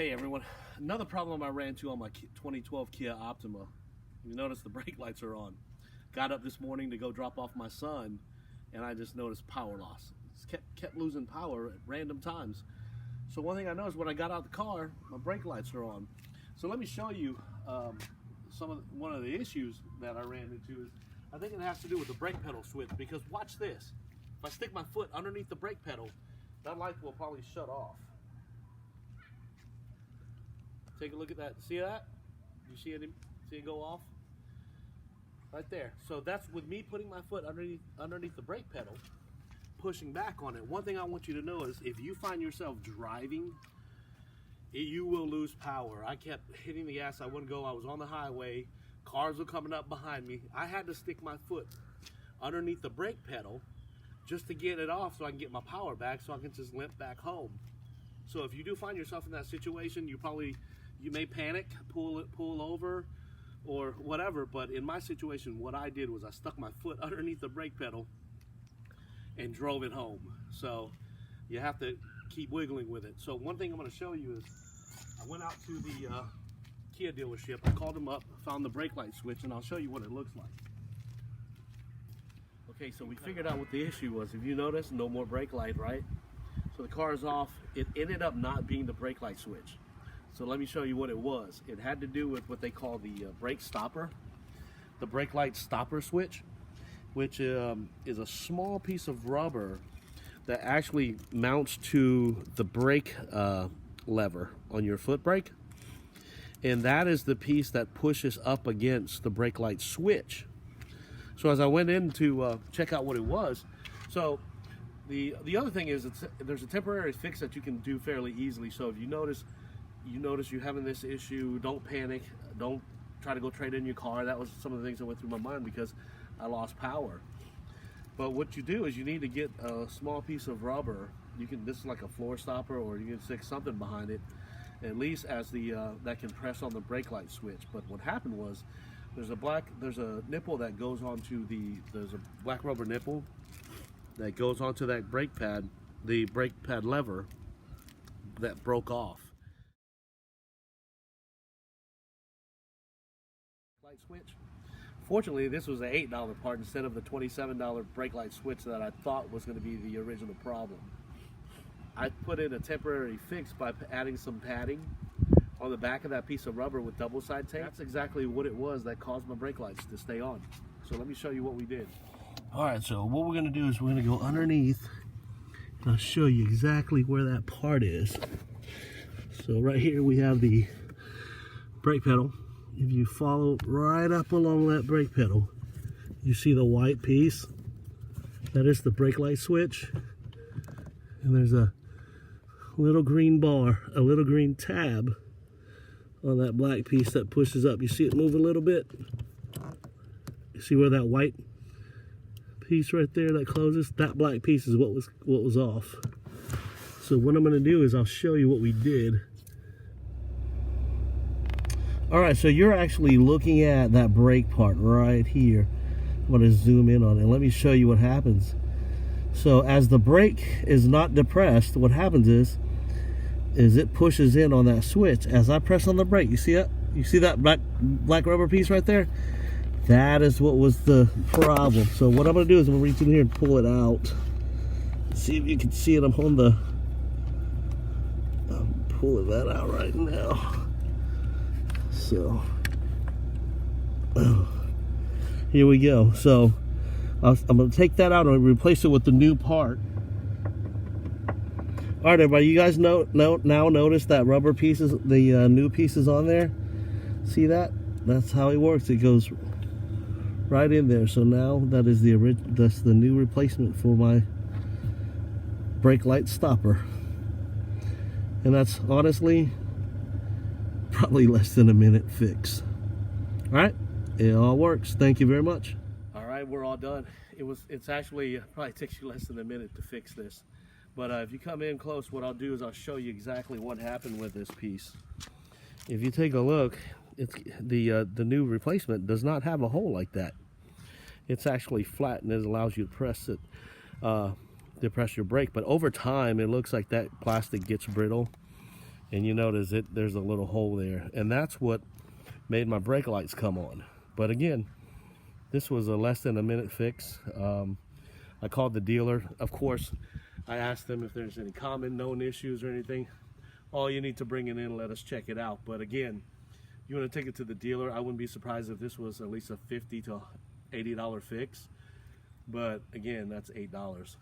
Hey everyone, another problem I ran into on my 2012 Kia Optima. You notice the brake lights are on. Got up this morning to go drop off my son and I just noticed power loss. It's kept losing power at random times. So one thing I noticed when I got out of the car, my brake lights are on. So let me show you one of the issues that I ran into. Is I think it has to do with the brake pedal switch, because watch this. If I stick my foot underneath the brake pedal, that light will probably shut off. Take a look at that. See that? You see it go off? Right there. So that's with me putting my foot underneath the brake pedal, pushing back on it. One thing I want you to know is if you find yourself driving, you will lose power. I kept hitting the gas. I wouldn't go. I was on the highway. Cars were coming up behind me. I had to stick my foot underneath the brake pedal just to get it off so I can get my power back so I can just limp back home. So if you do find yourself in that situation, you may panic, pull over, or whatever. But in my situation, what I did was I stuck my foot underneath the brake pedal and drove it home. So you have to keep wiggling with it. So one thing I'm going to show you is I went out to the Kia dealership. I called them up, found the brake light switch, and I'll show you what it looks like. Okay, so we figured out what the issue was. If you notice, no more brake light, right? So the car is off. It ended up not being the brake light switch. So let me show you what it was. It had to do with what they call the brake stopper, the brake light stopper switch, which is a small piece of rubber that actually mounts to the brake lever on your foot brake. And that is the piece that pushes up against the brake light switch. So as I went in to check out what it was, so the other thing is there's a temporary fix that you can do fairly easily. So if you notice you're having this issue, don't panic. Don't try to go trade in your car. That was some of the things that went through my mind because I lost power. But what you do is you need to get a small piece of rubber. This is like a floor stopper, or you can stick something behind it, at least as that can press on the brake light switch. But what happened was there's a nipple that goes onto there's a black rubber nipple that goes onto that brake pad, the brake pad lever that broke off. Light switch. Fortunately, this was an $8 part instead of the $27 brake light switch that I thought was going to be the original problem. I put in a temporary fix by adding some padding on the back of that piece of rubber with double side tape. That's exactly what it was that caused my brake lights to stay on. So let me show you what we did. All right, so what we're going to do is we're going to go underneath and I'll show you exactly where that part is. So right here we have the brake pedal. If you follow right up along that brake pedal, you see the white piece. That is the brake light switch. And there's a little green bar, a little green tab on that black piece that pushes up. You see it move a little bit? You see where that white piece right there that closes? That black piece is what was off. So what I'm going to do is I'll show you what we did. Alright, so you're actually looking at that brake part right here. I'm going to zoom in on it. Let me show you what happens. So as the brake is not depressed, what happens is it pushes in on that switch. As I press on the brake, you see it? You see that black rubber piece right there? That is what was the problem. So what I'm going to do is I'm going to reach in here and pull it out. See if you can see it. I'm pulling that out right now. So here we go. So I'm going to take that out and replace it with the new part. All right, everybody, you guys now notice that rubber pieces, the new pieces on there. See that? That's how it works. It goes right in there. So now that's the new replacement for my brake light stopper. And that's honestly probably less than a minute fix. All right, it all works. Thank you very much. All right, we're all done. It's actually probably takes you less than a minute to fix this. But if you come in close, what I'll do is I'll show you exactly what happened with this piece. If you take a look, it's the new replacement does not have a hole like that. It's actually flat, and it allows you to press it, depress your brake. But over time, it looks like that plastic gets brittle, and you notice there's a little hole there, and that's what made my brake lights come on. But again, this was a less than a minute fix. I called the dealer. Of course, I asked them if there's any common known issues or anything. Oh, you need to bring it in and let us check it out. But again, you want to take it to the dealer. I wouldn't be surprised if this was at least a $50 to $80 fix. But again, that's $8.